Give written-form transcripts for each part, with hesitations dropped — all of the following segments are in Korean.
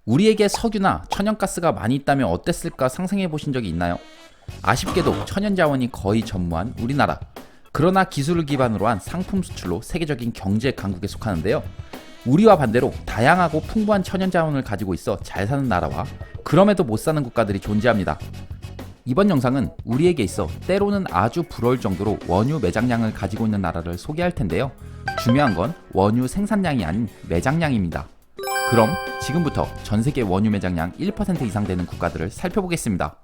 우리에게 석유나 천연가스가 많이 있다면 어땠을까 상상해 보신 적이 있나요? 아쉽게도 천연자원이 거의 전무한 우리나라. 그러나 기술을 기반으로 한 상품 수출로 세계적인 경제 강국에 속하는데요. 우리와 반대로 다양하고 풍부한 천연자원을 가지고 있어 잘 사는 나라와 그럼에도 못 사는 국가들이 존재합니다. 이번 영상은 우리에게 있어 때로는 아주 부러울 정도로 원유 매장량을 가지고 있는 나라를 소개할 텐데요. 중요한 건 원유 생산량이 아닌 매장량입니다. 그럼 지금부터 전세계 원유 매장량 1% 이상 되는 국가들을 살펴보겠습니다.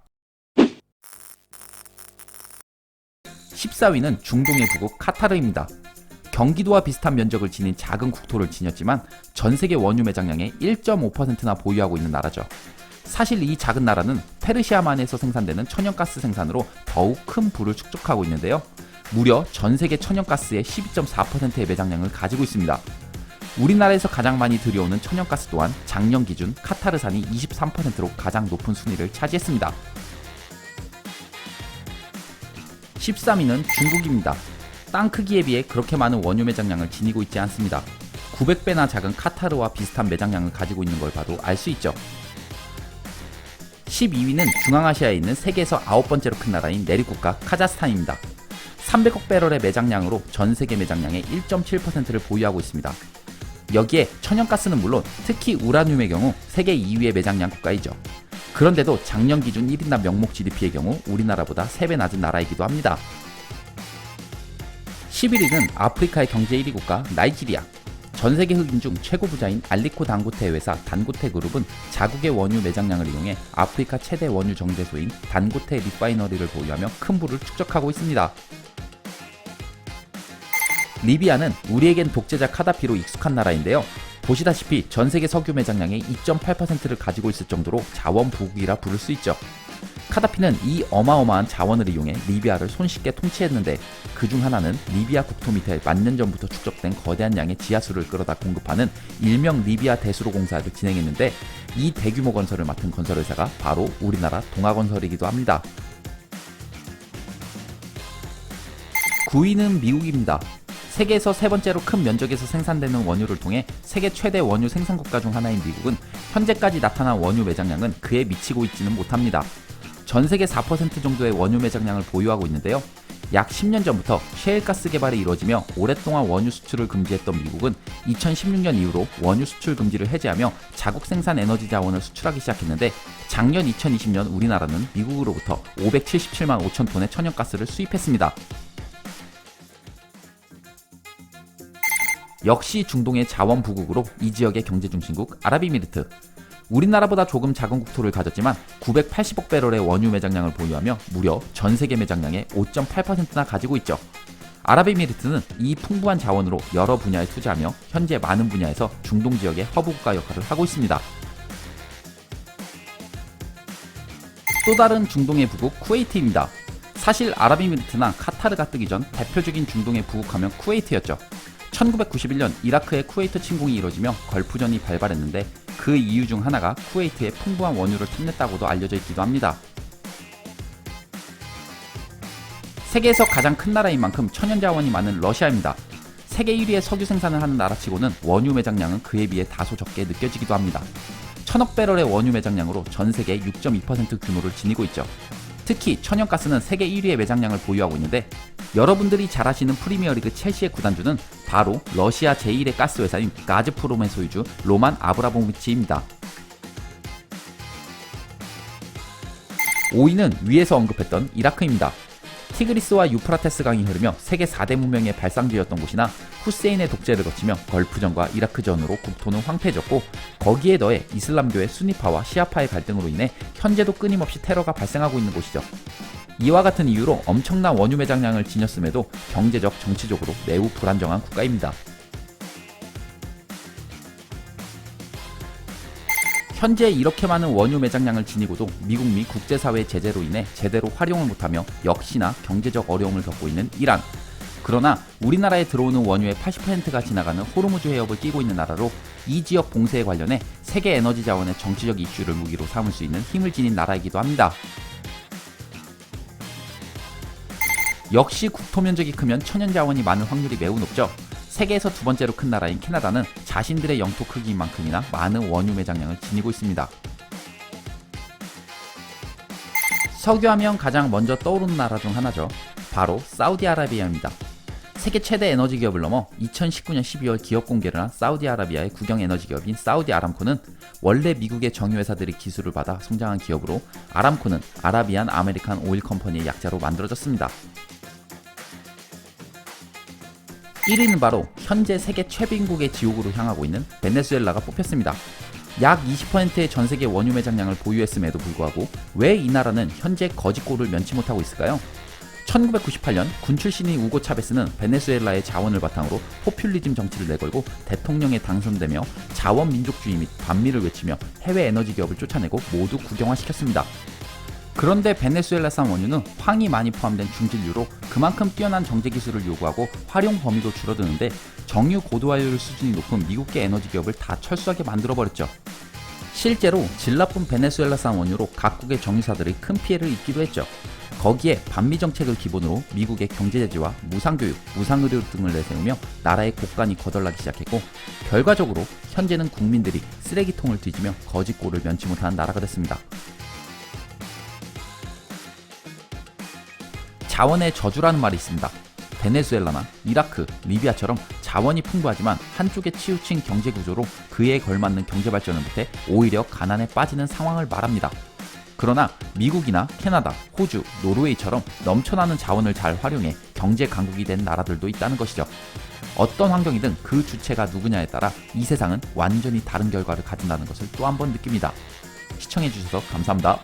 14위는 중동의 부국 카타르입니다. 경기도와 비슷한 면적을 지닌 작은 국토를 지녔지만 전세계 원유 매장량의 1.5%나 보유하고 있는 나라죠. 사실 이 작은 나라는 페르시아만에서 생산되는 천연가스 생산으로 더욱 큰 부를 축적하고 있는데요. 무려 전세계 천연가스의 12.4%의 매장량을 가지고 있습니다. 우리나라에서 가장 많이 들여오는 천연가스 또한 작년 기준 카타르산이 23%로 가장 높은 순위를 차지했습니다. 13위는 중국입니다. 땅 크기에 비해 그렇게 많은 원유 매장량을 지니고 있지 않습니다. 900배나 작은 카타르와 비슷한 매장량을 가지고 있는 걸 봐도 알 수 있죠. 12위는 중앙아시아에 있는 세계에서 9번째로 큰 나라인 내륙국가 카자흐스탄입니다. 300억 배럴의 매장량으로 전 세계 매장량의 1.7%를 보유하고 있습니다. 여기에 천연가스는 물론 특히 우라늄의 경우 세계 2위의 매장량 국가이죠. 그런데도 작년 기준 1인당 명목 GDP의 경우 우리나라보다 3배 낮은 나라이기도 합니다. 11위는 아프리카의 경제 1위 국가 나이지리아. 전세계 흑인 중 최고 부자인 알리코 단고테 회사 단고테 그룹은 자국의 원유 매장량을 이용해 아프리카 최대 원유 정제소인 단고테 리파이너리를 보유하며 큰 부를 축적하고 있습니다. 리비아는 우리에겐 독재자 카다피로 익숙한 나라인데요. 보시다시피 전세계 석유 매장량의 2.8%를 가지고 있을 정도로 자원 부국이라 부를 수 있죠. 카다피는 이 어마어마한 자원을 이용해 리비아를 손쉽게 통치했는데 그중 하나는 리비아 국토 밑에 만년 전부터 축적된 거대한 양의 지하수를 끌어다 공급하는 일명 리비아 대수로 공사를 진행했는데 이 대규모 건설을 맡은 건설회사가 바로 우리나라 동아건설이기도 합니다. 9위는 미국입니다. 세계에서 세 번째로 큰 면적에서 생산되는 원유를 통해 세계 최대 원유 생산 국가 중 하나인 미국은 현재까지 나타난 원유 매장량은 그에 미치고 있지는 못합니다. 전 세계 4% 정도의 원유 매장량을 보유하고 있는데요. 약 10년 전부터 셰일가스 개발이 이루어지며 오랫동안 원유 수출을 금지했던 미국은 2016년 이후로 원유 수출 금지를 해제하며 자국 생산 에너지 자원을 수출하기 시작했는데 작년 2020년 우리나라는 미국으로부터 577만 5천 톤의 천연가스를 수입했습니다. 역시 중동의 자원 부국으로 이 지역의 경제 중심국 아랍에미리트. 우리나라보다 조금 작은 국토를 가졌지만 980억 배럴의 원유 매장량을 보유하며 무려 전 세계 매장량의 5.8%나 가지고 있죠. 아랍에미리트는 이 풍부한 자원으로 여러 분야에 투자하며 현재 많은 분야에서 중동 지역의 허브 국가 역할을 하고 있습니다. 또 다른 중동의 부국 쿠웨이트입니다. 사실 아랍에미리트나 카타르가 뜨기 전 대표적인 중동의 부국하면 쿠웨이트였죠. 1991년 이라크의 쿠웨이트 침공이 이뤄지며 걸프전이 발발했는데 그 이유 중 하나가 쿠웨이트의 풍부한 원유를 탐냈다고도 알려져 있기도 합니다. 세계에서 가장 큰 나라인 만큼 천연자원이 많은 러시아입니다. 세계 1위의 석유 생산을 하는 나라치고는 원유 매장량은 그에 비해 다소 적게 느껴지기도 합니다. 1000억 배럴의 원유 매장량으로 전 세계 6.2% 규모를 지니고 있죠. 특히 천연가스는 세계 1위의 매장량을 보유하고 있는데 여러분들이 잘 아시는 프리미어리그 첼시의 구단주는 바로 러시아 제1의 가스회사인 가즈프롬의 소유주 로만 아브라모비치입니다. 5위는 위에서 언급했던 이라크입니다. 티그리스와 유프라테스 강이 흐르며 세계 4대 문명의 발상지였던 곳이나 후세인의 독재를 거치며 걸프전과 이라크전으로 국토는 황폐해졌고 거기에 더해 이슬람교의 수니파와 시아파의 갈등으로 인해 현재도 끊임없이 테러가 발생하고 있는 곳이죠. 이와 같은 이유로 엄청난 원유 매장량을 지녔음에도 경제적, 정치적으로 매우 불안정한 국가입니다. 현재 이렇게 많은 원유 매장량을 지니고도 미국 미 국제사회의 제재로 인해 제대로 활용을 못하며 역시나 경제적 어려움을 겪고 있는 이란. 그러나 우리나라에 들어오는 원유의 80%가 지나가는 호르무즈 해협을 끼고 있는 나라로 이 지역 봉쇄에 관련해 세계 에너지 자원의 정치적 이슈를 무기로 삼을 수 있는 힘을 지닌 나라이기도 합니다. 역시 국토 면적이 크면 천연자원이 많을 확률이 매우 높죠. 세계에서 두 번째로 큰 나라인 캐나다는 자신들의 영토 크기만큼이나 많은 원유 매장량을 지니고 있습니다. 석유하면 가장 먼저 떠오르는 나라 중 하나죠. 바로 사우디아라비아입니다. 세계 최대 에너지 기업을 넘어 2019년 12월 기업 공개를 한 사우디아라비아의 국영 에너지 기업인 사우디 아람코는 원래 미국의 정유회사들이 기술을 받아 성장한 기업으로, 아람코는 아라비안 아메리칸 오일 컴퍼니의 약자로 만들어졌습니다. 1위는 바로 현재 세계 최빈국의 지옥으로 향하고 있는 베네수엘라가 뽑혔습니다. 약 20%의 전세계 원유 매장량을 보유했음에도 불구하고 왜 이 나라는 현재 거지꼴을 면치 못하고 있을까요? 1998년 군 출신인 우고 차베스는 베네수엘라의 자원을 바탕으로 포퓰리즘 정치를 내걸고 대통령에 당선되며 자원 민족주의 및 반미를 외치며 해외 에너지 기업을 쫓아내고 모두 국영화시켰습니다. 그런데 베네수엘라산 원유는 황이 많이 포함된 중진류로 그만큼 뛰어난 정제 기술을 요구하고 활용 범위도 줄어드는데 정유 고도화율 수준이 높은 미국계 에너지 기업을 다 철수하게 만들어버렸죠. 실제로 질 나쁜 베네수엘라산 원유로 각국의 정유사들이 큰 피해를 입기도 했죠. 거기에 반미 정책을 기본으로 미국의 경제 제재와 무상교육, 무상의료 등을 내세우며 나라의 곳간이 거덜나기 시작했고, 결과적으로 현재는 국민들이 쓰레기통을 뒤지며 거지꼴을 면치 못하는 나라가 됐습니다. 자원의 저주라는 말이 있습니다. 베네수엘라나 이라크, 리비아처럼 자원이 풍부하지만 한쪽에 치우친 경제 구조로 그에 걸맞는 경제 발전을 못해 오히려 가난에 빠지는 상황을 말합니다. 그러나 미국이나 캐나다, 호주, 노르웨이처럼 넘쳐나는 자원을 잘 활용해 경제 강국이 된 나라들도 있다는 것이죠. 어떤 환경이든 그 주체가 누구냐에 따라 이 세상은 완전히 다른 결과를 가진다는 것을 또 한 번 느낍니다. 시청해주셔서 감사합니다.